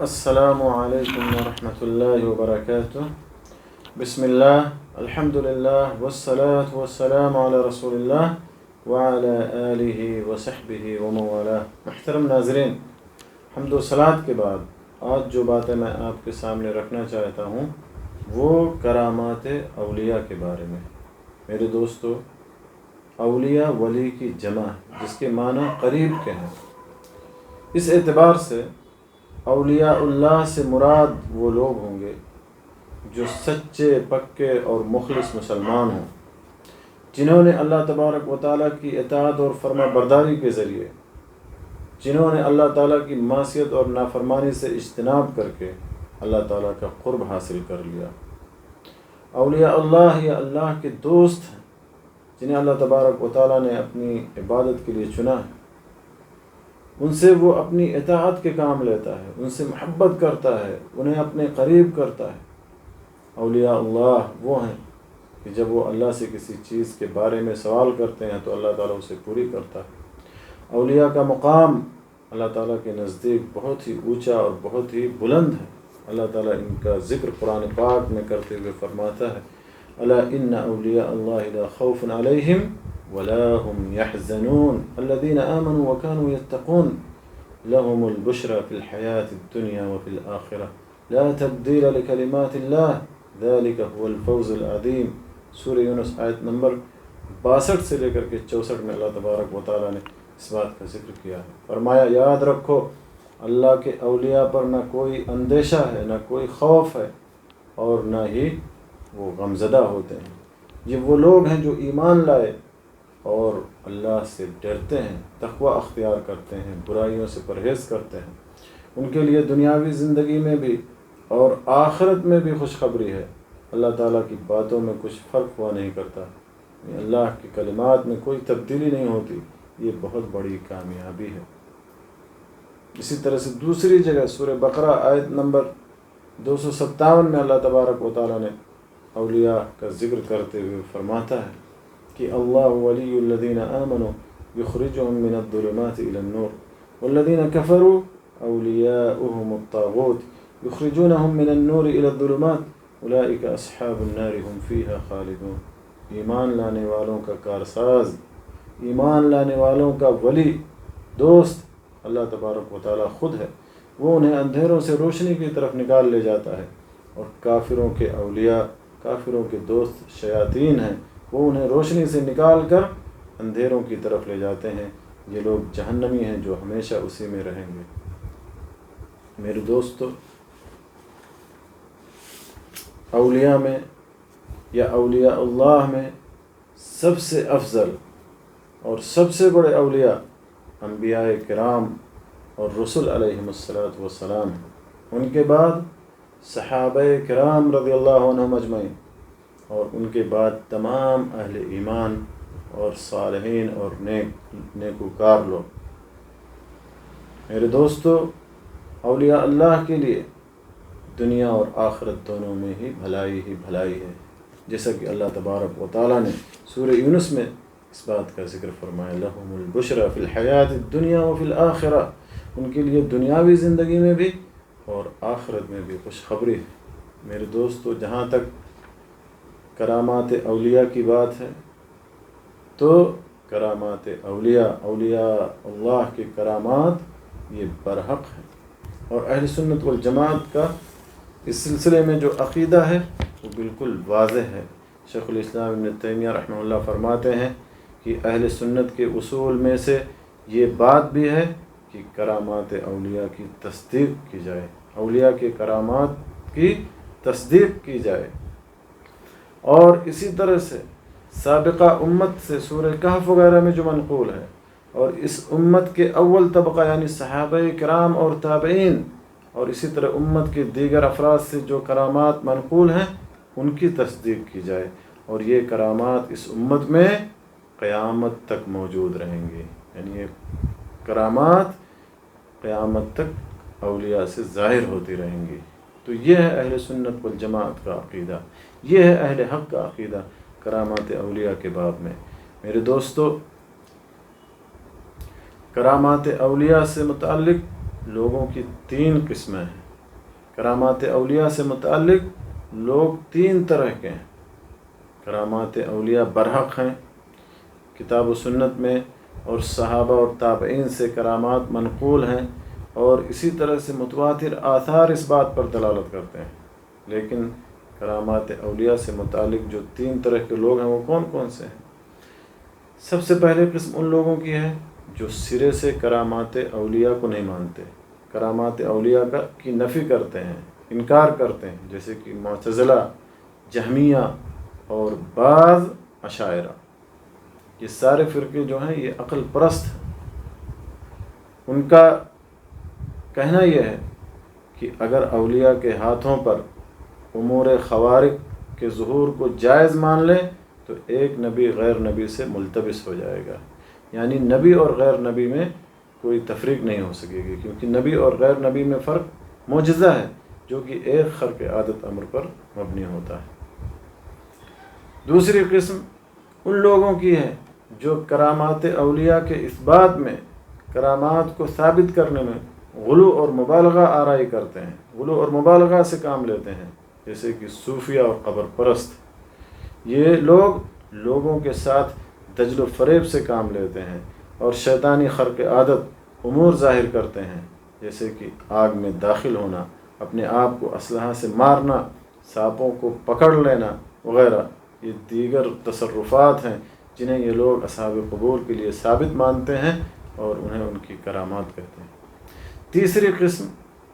السلام علیکم ورحمۃ اللہ وبرکاتہ۔ بسم اللہ، الحمد للہ والصلاة والسلام علی رسول اللہ وعلی آلہ وصحبہ ومن والہ۔ محترم ناظرین، حمد و صلاۃ کے بعد آج جو باتیں میں آپ کے سامنے رکھنا چاہتا ہوں وہ کرامات اولیاء کے بارے میں۔ میرے دوستو، اولیاء ولی کی جمع ہے جس کے معنی قریب کے ہیں۔ اس اعتبار سے اولیاء اللہ سے مراد وہ لوگ ہوں گے جو سچے، پکے اور مخلص مسلمان ہوں، جنہوں نے اللہ تبارک و تعالیٰ کی اطاعت اور فرما برداری کے ذریعے، جنہوں نے اللہ تعالیٰ کی معصیت اور نافرمانی سے اجتناب کر کے اللہ تعالیٰ کا قرب حاصل کر لیا۔ اولیاء اللہ یا اللہ کے دوست ہیں جنہیں اللہ تبارک و تعالیٰ نے اپنی عبادت کے لیے چنا ہے۔ ان سے وہ اپنی اطاعت کے کام لیتا ہے، ان سے محبت کرتا ہے، انہیں اپنے قریب کرتا ہے۔ اولیاء اللہ وہ ہیں کہ جب وہ اللہ سے کسی چیز کے بارے میں سوال کرتے ہیں تو اللہ تعالیٰ اسے پوری کرتا ہے۔ اولیاء کا مقام اللہ تعالیٰ کے نزدیک بہت ہی اونچا اور بہت ہی بلند ہے۔ اللہ تعالیٰ ان کا ذکر قرآن پاک میں کرتے ہوئے فرماتا ہے: الا ان اولیاء اللہ لا خوف علیہم ولا هم يحزنون الذين آمنوا وكانوا يتقون لهم البشرى في الحياة الدنيا وفي الآخرة لا تبديل لكلمات الله ذلك هو الفوز العظيم۔ سورہ یونس آیت نمبر 62 سے لے کر کے 64 میں اللہ تبارک و تعالیٰ نے اس بات کا ذکر کیا ہے۔ فرمایا، یاد رکھو اللہ کے اولیاء پر نہ کوئی اندیشہ ہے، نہ کوئی خوف ہے، اور نہ ہی وہ غمزدہ ہوتے ہیں۔ یہ وہ لوگ ہیں جو ایمان لائے اور اللہ سے ڈرتے ہیں، تقوی اختیار کرتے ہیں، برائیوں سے پرہیز کرتے ہیں۔ ان کے لیے دنیاوی زندگی میں بھی اور آخرت میں بھی خوشخبری ہے۔ اللہ تعالیٰ کی باتوں میں کچھ فرق ہوا نہیں کرتا، اللہ کی کلمات میں کوئی تبدیلی نہیں ہوتی۔ یہ بہت بڑی کامیابی ہے۔ اسی طرح سے دوسری جگہ سورہ بقرہ آیت نمبر 257 میں اللہ تبارک و تعالیٰ نے اولیاء کا ذکر کرتے ہوئے فرماتا ہے کہ اللہ ولی الذین آمنوا یخرجهم من الظلمات الى النور والذین کفروا اولیاؤهم الطاغوت یخرجونهم من النور الى الظلمات اولئک اصحاب النار هم فیہا خالدون۔ ایمان لانے والوں کا کارساز، ایمان لانے والوں کا ولی، دوست اللہ تبارک و تعالیٰ خود ہے۔ وہ انہیں اندھیروں سے روشنی کی طرف نکال لے جاتا ہے، اور کافروں کے اولیاء، کافروں کے دوست شیاطین ہیں، وہ انہیں روشنی سے نکال کر اندھیروں کی طرف لے جاتے ہیں۔ یہ لوگ جہنمی ہیں جو ہمیشہ اسی میں رہیں گے۔ میرے دوستو، اولیاء میں یا اولیاء اللہ میں سب سے افضل اور سب سے بڑے اولیاء انبیاء کرام اور رسل علیہم السلام ہیں۔ ان کے بعد صحابہ کرام رضی اللہ عنہم اجمعین، اور ان کے بعد تمام اہل ایمان اور صالحین اور نیکوکار لوگ۔ میرے دوستو، اولیاء اللہ کے لیے دنیا اور آخرت دونوں میں ہی بھلائی ہے، جیسا کہ اللہ تبارک و تعالیٰ نے سورہ یونس میں اس بات کا ذکر فرمایا: لہم البشری فی الحیات الدنیا وفی الآخرہ۔ ان کے لیے دنیاوی زندگی میں بھی اور آخرت میں بھی خوشخبری ہے۔ میرے دوستو، جہاں تک کرامات اولیاء کی بات ہے تو کرامات اولیاء اللہ کے کرامات یہ برحق ہیں، اور اہل سنت والجماعت کا اس سلسلے میں جو عقیدہ ہے وہ بالکل واضح ہے۔ شیخ الاسلام ابن تیمیہ رحمہ اللہ فرماتے ہیں کہ اہل سنت کے اصول میں سے یہ بات بھی ہے کہ کرامات اولیاء کی تصدیق کی جائے، اولیاء کے کرامات کی تصدیق کی جائے۔ اور اسی طرح سے سابقہ امت سے سورہ کہف وغیرہ میں جو منقول ہے، اور اس امت کے اول طبقہ یعنی صحابہ کرام اور تابعین، اور اسی طرح امت کے دیگر افراد سے جو کرامات منقول ہیں ان کی تصدیق کی جائے، اور یہ کرامات اس امت میں قیامت تک موجود رہیں گے۔ یعنی یہ کرامات قیامت تک اولیاء سے ظاہر ہوتی رہیں گی۔ تو یہ ہے اہل سنت والجماعت کا عقیدہ، یہ ہے اہل حق کا عقیدہ کرامات اولیاء کے باب میں۔ میرے دوستو، کرامات اولیاء سے متعلق لوگوں کی 3 قسمیں ہیں۔ کرامات اولیاء سے متعلق لوگ 3 طرح کے ہیں۔ کرامات اولیاء برحق ہیں، کتاب و سنت میں اور صحابہ اور تابعین سے کرامات منقول ہیں، اور اسی طرح سے متواتر آثار اس بات پر دلالت کرتے ہیں۔ لیکن کرامات اولیاء سے متعلق جو 3 طرح کے لوگ ہیں وہ کون کون سے ہیں؟ سب سے پہلے قسم ان لوگوں کی ہے جو سرے سے کرامات اولیاء کو نہیں مانتے، کرامات اولیاء کی نفی کرتے ہیں، انکار کرتے ہیں، جیسے کہ معتزلہ، جہمیہ اور بعض اشاعرہ۔ یہ سارے فرقے جو ہیں یہ عقل پرست ہیں۔ ان کا کہنا یہ ہے کہ اگر اولیاء کے ہاتھوں پر امور خوارق کے ظہور کو جائز مان لیں تو ایک نبی غیر نبی سے ملتبس ہو جائے گا، یعنی نبی اور غیر نبی میں کوئی تفریق نہیں ہو سکے گی، کیونکہ نبی اور غیر نبی میں فرق معجزہ ہے جو کہ ایک خرق عادت امر پر مبنی ہوتا ہے۔ دوسری قسم ان لوگوں کی ہے جو کرامات اولیاء کے اثبات میں، کرامات کو ثابت کرنے میں غلو اور مبالغہ آرائی کرتے ہیں، غلو اور مبالغہ سے کام لیتے ہیں، جیسے کہ صوفیہ اور قبر پرست۔ یہ لوگ لوگوں کے ساتھ دجل و فریب سے کام لیتے ہیں اور شیطانی خرق عادت امور ظاہر کرتے ہیں، جیسے کہ آگ میں داخل ہونا، اپنے آپ کو اسلحہ سے مارنا، سانپوں کو پکڑ لینا وغیرہ۔ یہ دیگر تصرفات ہیں جنہیں یہ لوگ اصحاب قبور کے لیے ثابت مانتے ہیں اور انہیں ان کی کرامات کہتے ہیں۔ تیسری قسم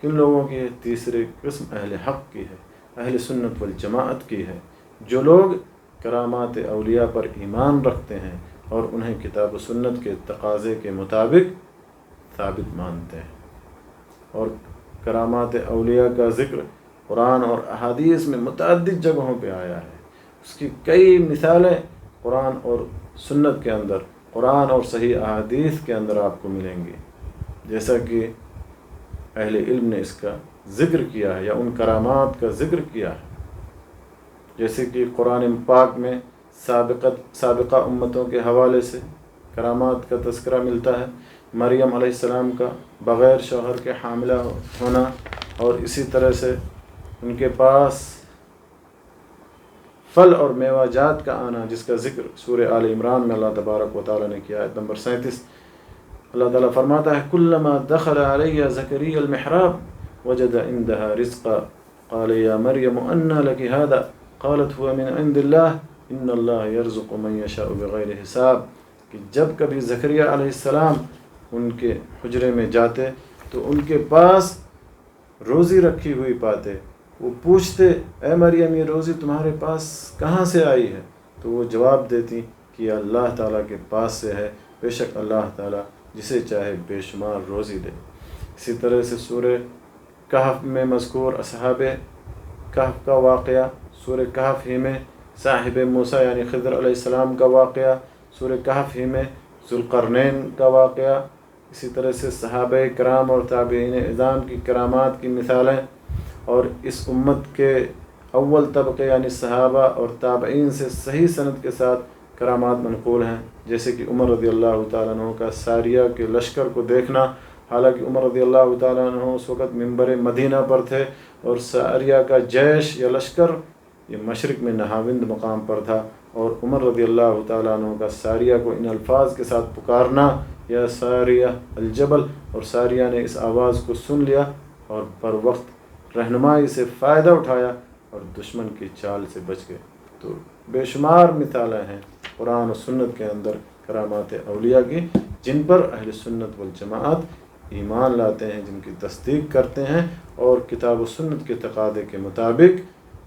کن لوگوں کی ہے؟ تیسری قسم اہل حق کی ہے، اہل سنت والجماعت کی ہے، جو لوگ کرامات اولیاء پر ایمان رکھتے ہیں اور انہیں کتاب و سنت کے تقاضے کے مطابق ثابت مانتے ہیں۔ اور کرامات اولیاء کا ذکر قرآن اور احادیث میں متعدد جگہوں پہ آیا ہے، اس کی کئی مثالیں قرآن اور سنت کے اندر، قرآن اور صحیح احادیث کے اندر آپ کو ملیں گی، جیسا کہ اہل علم نے اس کا ذکر کیا ہے یا ان کرامات کا ذکر کیا ہے۔ جیسے کہ قرآن پاک میں سابقہ امتوں کے حوالے سے کرامات کا تذکرہ ملتا ہے، مریم علیہ السلام کا بغیر شوہر کے حاملہ ہونا، اور اسی طرح سے ان کے پاس پھل اور میوہ جات کا آنا، جس کا ذکر سورہ آل عمران میں اللہ تبارک و تعالیٰ نے کیا ہے، نمبر 37۔ اللہ تعالیٰ فرماتا ہے کلما دخل علی زکریا المحراب وجد عندها رزقا قال یا مریم انا لک هذا قالت هو من عند اللہ ان اللہ یرزق من یشاء بغیر حساب۔ کہ جب کبھی زکریا علیہ السلام ان کے حجرے میں جاتے تو ان کے پاس روزی رکھی ہوئی پاتے، وہ پوچھتے اے مریم یہ روزی تمہارے پاس کہاں سے آئی ہے؟ تو وہ جواب دیتی کہ اللہ تعالیٰ کے پاس سے ہے، بے شک اللہ تعالیٰ جسے چاہے بے شمار روزی دے۔ اسی طرح سے سورہ کہف میں مذکور اصحاب کہف کا واقعہ، سورہ کہف ہی میں صاحب موسیٰ یعنی خضر علیہ السلام کا واقعہ، سورہ کہف ہی میں ذوالقرنین کا واقعہ، اسی طرح سے صحابہ کرام اور تابعین اعظام کی کرامات کی مثالیں، اور اس امت کے اول طبقے یعنی صحابہ اور تابعین سے صحیح سند کے ساتھ کرامات منقول ہیں، جیسے کہ عمر رضی اللہ تعالیٰ عنہ کا ساریہ کے لشکر کو دیکھنا، حالانکہ عمر رضی اللہ تعالیٰ عنہ اس وقت منبر مدینہ پر تھے اور ساریہ کا جیش یا لشکر یہ مشرق میں نہاوند مقام پر تھا، اور عمر رضی اللہ تعالیٰ عنہ کا ساریہ کو ان الفاظ کے ساتھ پکارنا یا ساریہ الجبل، اور ساریہ نے اس آواز کو سن لیا اور پر وقت رہنمائی سے فائدہ اٹھایا اور دشمن کی چال سے بچ گئے۔ تو بے شمار مثالیں ہیں قرآن و سنت کے اندر کرامات اولیاء کی، جن پر اہل سنت والجماعت ایمان لاتے ہیں، جن کی تصدیق کرتے ہیں اور کتاب و سنت کے تقاضے کے مطابق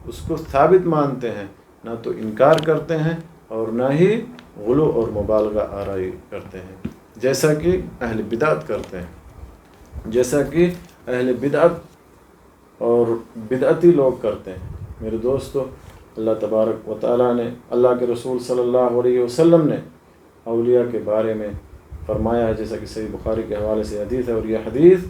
اس کو ثابت مانتے ہیں، نہ تو انکار کرتے ہیں اور نہ ہی غلو اور مبالغہ آرائی کرتے ہیں، جیسا کہ اہل بدعت کرتے ہیں، جیسا کہ اہل بدعت اور بدعتی لوگ کرتے ہیں۔ میرے دوستو، اللہ تبارک و تعالیٰ نے، اللہ کے رسول صلی اللہ علیہ وسلم نے اولیاء کے بارے میں فرمایا ہے، جیسا کہ صحیح بخاری کے حوالے سے حدیث ہے، اور یہ حدیث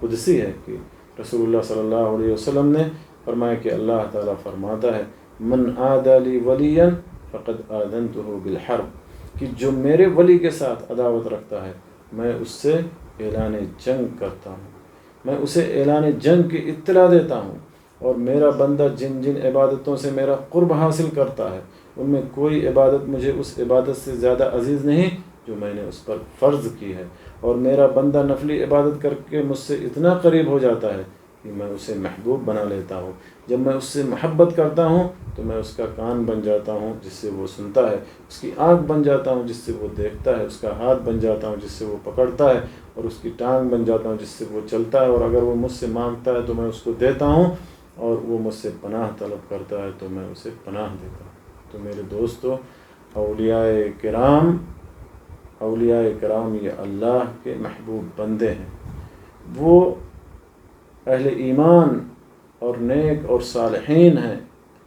قدسی ہے کہ رسول اللہ صلی اللہ علیہ وسلم نے فرمایا کہ اللہ تعالیٰ فرماتا ہے من عادی لی ولیا فقد آذنتہ بالحرب، کہ جو میرے ولی کے ساتھ عداوت رکھتا ہے میں اس سے اعلان جنگ کرتا ہوں۔ میں اسے اعلان جنگ کی اطلاع دیتا ہوں، اور میرا بندہ جن جن عبادتوں سے میرا قرب حاصل کرتا ہے ان میں کوئی عبادت مجھے اس عبادت سے زیادہ عزیز نہیں جو میں نے اس پر فرض کی ہے، اور میرا بندہ نفلی عبادت کر کے مجھ سے اتنا قریب ہو جاتا ہے کہ میں اسے محبوب بنا لیتا ہوں۔ جب میں اس سے محبت کرتا ہوں تو میں اس کا کان بن جاتا ہوں جس سے وہ سنتا ہے، اس کی آنکھ بن جاتا ہوں جس سے وہ دیکھتا ہے، اس کا ہاتھ بن جاتا ہوں جس سے وہ پکڑتا ہے، اور اس کی ٹانگ بن جاتا ہوں جس سے وہ چلتا ہے، اور اگر وہ مجھ سے مانگتا ہے تو میں اس کو دیتا ہوں، اور وہ مجھ سے پناہ طلب کرتا ہے تو میں اسے پناہ دیتا ہوں۔ تو میرے دوستو، اولیاء کرام یہ اللہ کے محبوب بندے ہیں، وہ اہل ایمان اور نیک اور صالحین ہیں،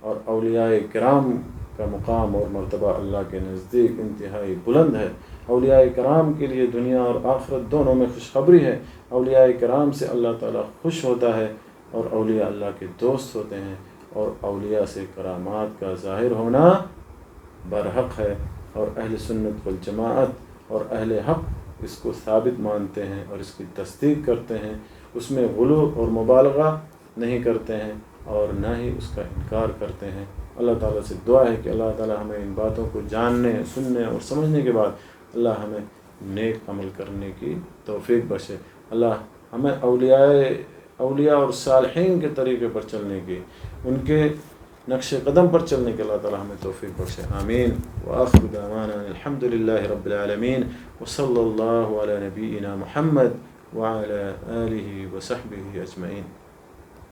اور اولیاء کرام کا مقام اور مرتبہ اللہ کے نزدیک انتہائی بلند ہے۔ اولیاء کرام کے لیے دنیا اور آخرت دونوں میں خوشخبری ہے۔ اولیاء کرام سے اللہ تعالیٰ خوش ہوتا ہے، اور اولیاء اللہ کے دوست ہوتے ہیں، اور اولیاء سے کرامات کا ظاہر ہونا برحق ہے، اور اہل سنت والجماعت اور اہل حق اس کو ثابت مانتے ہیں اور اس کی تصدیق کرتے ہیں، اس میں غلو اور مبالغہ نہیں کرتے ہیں اور نہ ہی اس کا انکار کرتے ہیں۔ اللہ تعالیٰ سے دعا ہے کہ اللہ تعالیٰ ہمیں ان باتوں کو جاننے، سننے اور سمجھنے کے بعد اللہ ہمیں نیک عمل کرنے کی توفیق بخشے۔ اللہ ہمیں اولیاء اور صالحین کے طریقے پر چلنے کی، ان کے نقش قدم پر چلنے کے اللہ تعالیٰ ہمیں توفیق بخشے، آمین۔ وآخر دعوانا الحمد للہ رب العالمین، وصلی اللہ علی نبینا محمد وعلی آلہ وصحبہ اجمعین۔